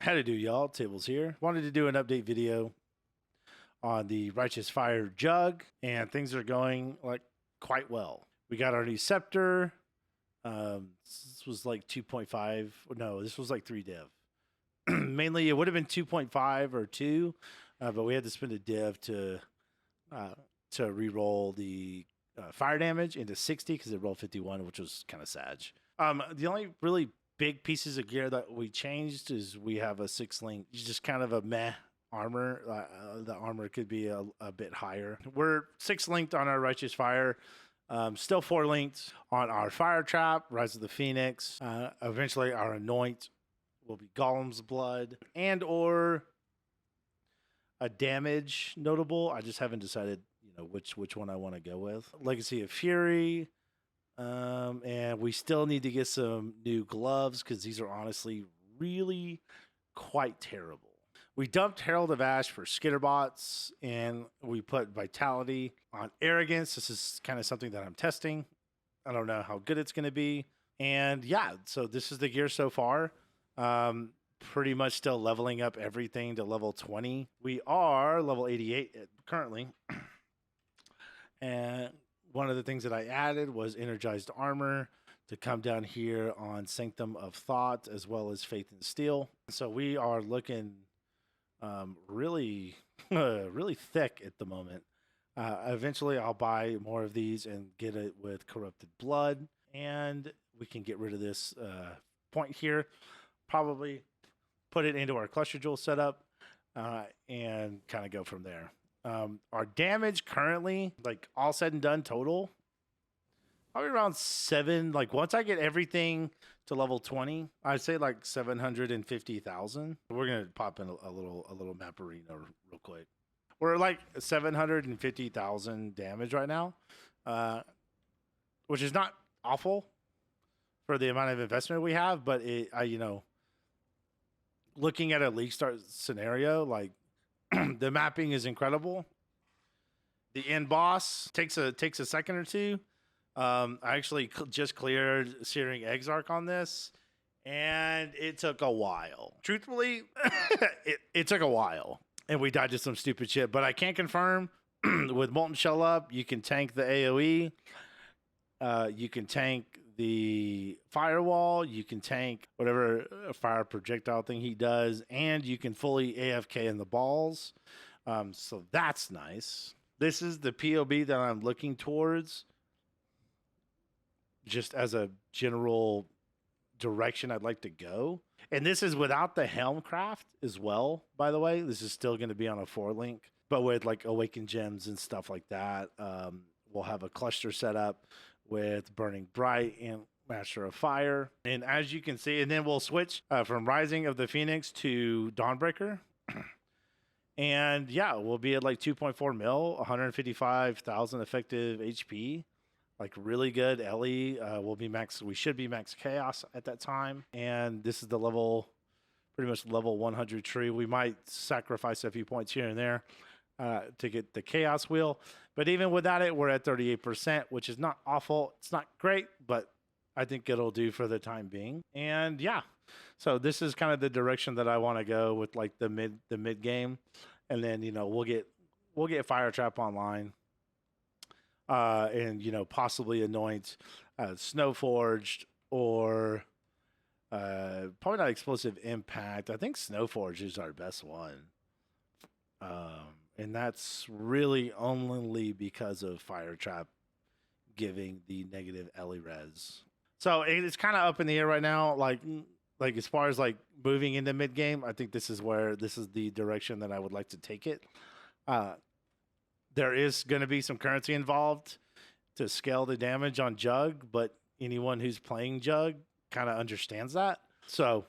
How to do, y'all? Tables here. Wanted to do an update video on the Righteous Fire Jug, and things are going like quite well. We got our new scepter. This was like 2.5. No, this was like 3 div. Mainly, it would have been 2.5 or 2, but we had to spend a div to re-roll the fire damage into 60 because it rolled 51, which was kind of sad. The only really big pieces of gear that we changed is we have a 6-link, just kind of a meh armor. The armor could be a bit higher. We're 6-linked on our Righteous Fire. Still 4-linked on our Fire Trap, Rise of the Phoenix. Eventually our Anoint will be Golem's Blood and or a damage notable. I just haven't decided, which one I want to go with. Legacy of Fury. And we still need to get some new gloves because these are honestly really quite terrible. We dumped Herald of Ash for Skitterbots, and we put Vitality on Arrogance. This is kind of something that I'm testing. I don't know how good it's going to be. And yeah, so this is the gear so far. Pretty much still leveling up everything to level 20. We are level 88 currently. And one of the things that I added was Energized Armor to come down here on Sanctum of Thought as well as Faith and Steel. So we are looking really, really thick at the moment. Eventually, I'll buy more of these and get it with Corrupted Blood, and we can get rid of this point here. Probably put it into our Cluster Jewel setup and kind of go from there. Our damage currently, like all said and done total, probably around 7. Like once I get everything to level 20, I'd say like 750,000. We're gonna pop in a little map arena real quick. We're like 750,000 damage right now, which is not awful for the amount of investment we have. But looking at a league start scenario, like the mapping is incredible. The end boss takes a second or two. I actually just cleared Searing Exarch on this, and it took a while. Truthfully, it took a while, and we died to some stupid shit. But I can't confirm with Molten Shell up, you can tank the AoE. You can tank the firewall, you can tank whatever fire projectile thing he does, and you can fully AFK in the balls. So that's nice. This is the POB that I'm looking towards, just as a general direction I'd like to go. And this is without the Helmcraft as well, by the way. This is still going to be on a 4-link, but with like Awakened Gems and stuff like that. We'll have a cluster set up with Burning Bright and Master of Fire. And as you can see, and then we'll switch from Rising of the Phoenix to Dawnbreaker. And yeah, we'll be at like 2.4 mil, 155,000 effective HP. Like really good. Ellie will be max. We should be max chaos at that time. And this is the level, pretty much level 100 tree. We might sacrifice a few points here and there to get the chaos wheel. But even without it, we're at 38%, which is not awful. It's not great, but I think it'll do for the time being. And yeah, so this is kind of the direction that I want to go with like the mid game. And then, we'll get Fire Trap online. And possibly anoint Snowforged or probably not Explosive Impact. I think Snowforged is our best one, and that's really only because of Fire Trap giving the negative Ellie res. So it's kind of up in the air right now. Like as far as like moving into mid game, I think this is the direction that I would like to take it. There is going to be some currency involved to scale the damage on Jug, but anyone who's playing Jug kind of understands that. So,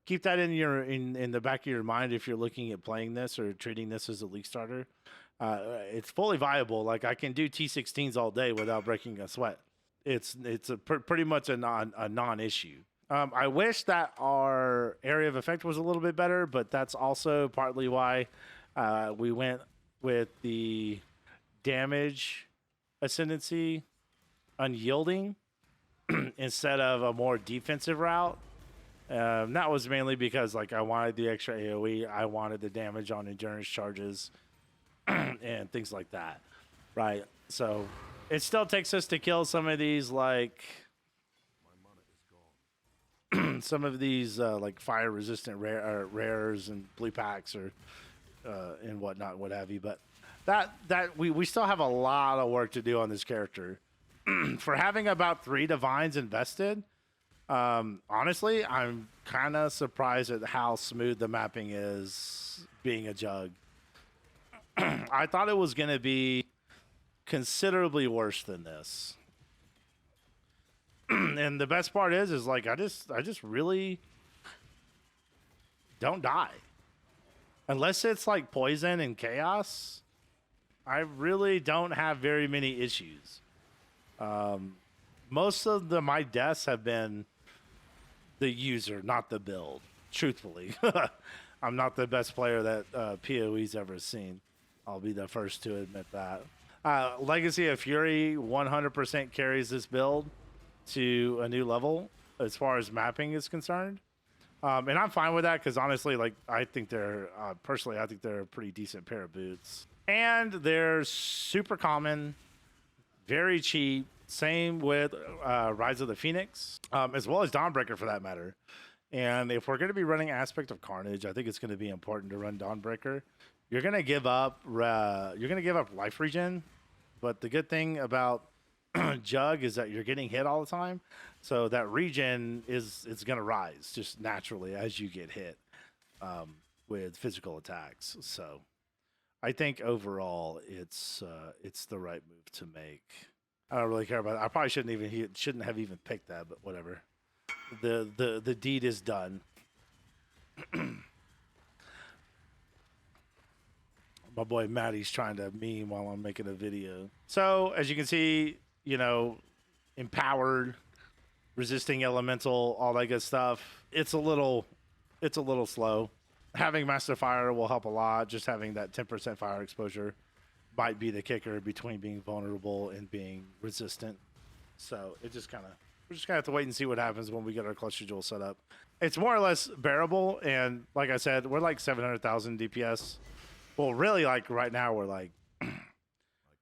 keep that in the back of your mind if you're looking at playing this or treating this as a league starter. It's fully viable. Like I can do T16s all day without breaking a sweat. It's pretty much a non-issue. I wish that our area of effect was a little bit better, but that's also partly why we went with the damage ascendancy unyielding instead of a more defensive route. That was mainly because like I wanted the extra AoE, I wanted the damage on endurance charges, and things like that, right? So it still takes us to kill some of these like some of these like fire resistant rares and blue packs or and whatnot, what have you. But we still have a lot of work to do on this character. For having about 3 divines invested, honestly, I'm kind of surprised at how smooth the mapping is being a Jug. I thought it was going to be considerably worse than this. And the best part is like I just really don't die. Unless it's like poison and chaos, I really don't have very many issues. Most of my deaths have been the user, not the build. Truthfully, I'm not the best player that PoE's ever seen. I'll be the first to admit that. Legacy of Fury 100% carries this build to a new level as far as mapping is concerned. And I'm fine with that because honestly, like I think they're personally, I think they're a pretty decent pair of boots, and they're super common, very cheap. Same with Rise of the Phoenix, as well as Dawnbreaker for that matter. And if we're going to be running Aspect of Carnage, I think it's going to be important to run Dawnbreaker. You're going to give up life regen, but the good thing about Jug is that you're getting hit all the time, so that regen it's going to rise just naturally as you get hit with physical attacks. So I think overall it's the right move to make. I don't really care about it. I probably shouldn't have even picked that, but whatever. The deed is done. My boy Maddie's trying to meme while I'm making a video. So as you can see, you know, empowered, resisting elemental, all that good stuff. It's a little slow. Having Master Fire will help a lot. Just having that 10% fire exposure might be the kicker between being vulnerable and being resistant. So we're just gonna have to wait and see what happens when we get our cluster jewel set up. It's more or less bearable, and like I said, we're like 700,000 DPS. Well, really, like right now we're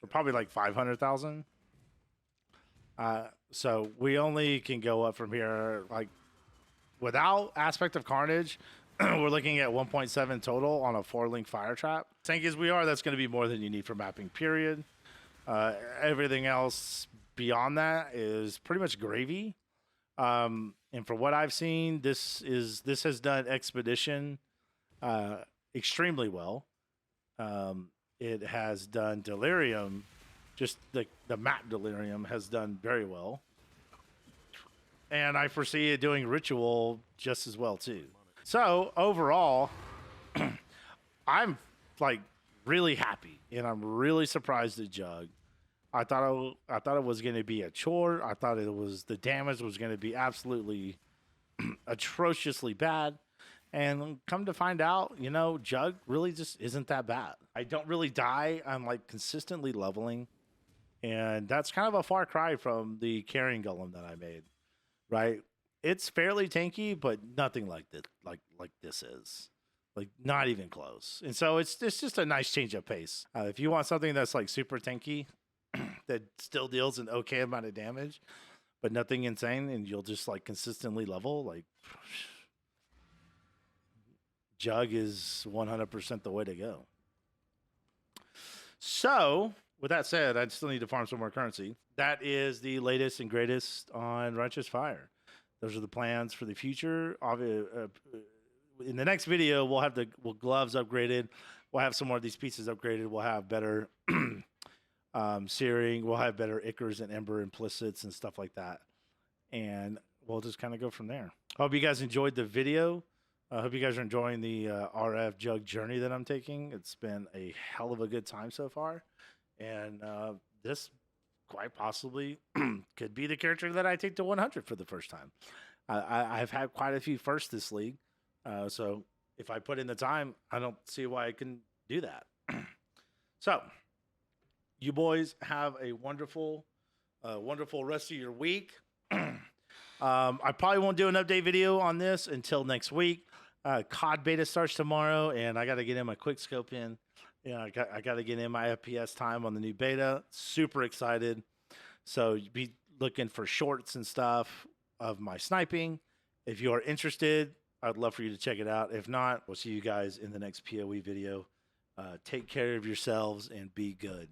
probably like 500,000. So we only can go up from here. Like without Aspect of Carnage, we're looking at 1.7 total on a 4-link fire trap. Tanky as we are, that's going to be more than you need for mapping, period. Everything else beyond that is pretty much gravy. And for what I've seen, this has done Expedition extremely well. It has done Delirium, just the map Delirium has done very well. And I foresee it doing Ritual just as well too. So overall, I'm like really happy, and I'm really surprised at Jug. I thought it was going to be a chore. I thought the damage was going to be absolutely atrociously bad. And come to find out, you know, Jug really just isn't that bad. I don't really die. I'm like consistently leveling. And that's kind of a far cry from the carrying golem that I made, right? It's fairly tanky, but nothing like that, like this is. Like not even close. And so it's just a nice change of pace. If you want something that's like super tanky that still deals an okay amount of damage, but nothing insane, and you'll just like consistently level, like Jug is 100% the way to go. So with that said, I still need to farm some more currency. That is the latest and greatest on Righteous Fire. Those are the plans for the future. In the next video, we'll have gloves upgraded. We'll have some more of these pieces upgraded. We'll have better searing. We'll have better Ichors and Ember implicits and stuff like that. And we'll just kind of go from there. I hope you guys enjoyed the video. I hope you guys are enjoying the RF Jug journey that I'm taking. It's been a hell of a good time so far. And this quite possibly could be the character that I take to 100 for the first time. I've had quite a few firsts this league. So if I put in the time, I don't see why I couldn't do that. So you boys have a wonderful rest of your week. I probably won't do an update video on this until next week. COD beta starts tomorrow, and I got to get in my quick scope in. I got to get in my FPS time on the new beta. Super excited. So be looking for shorts and stuff of my sniping. If you are interested, I'd love for you to check it out. If not, we'll see you guys in the next PoE video. Take care of yourselves and be good.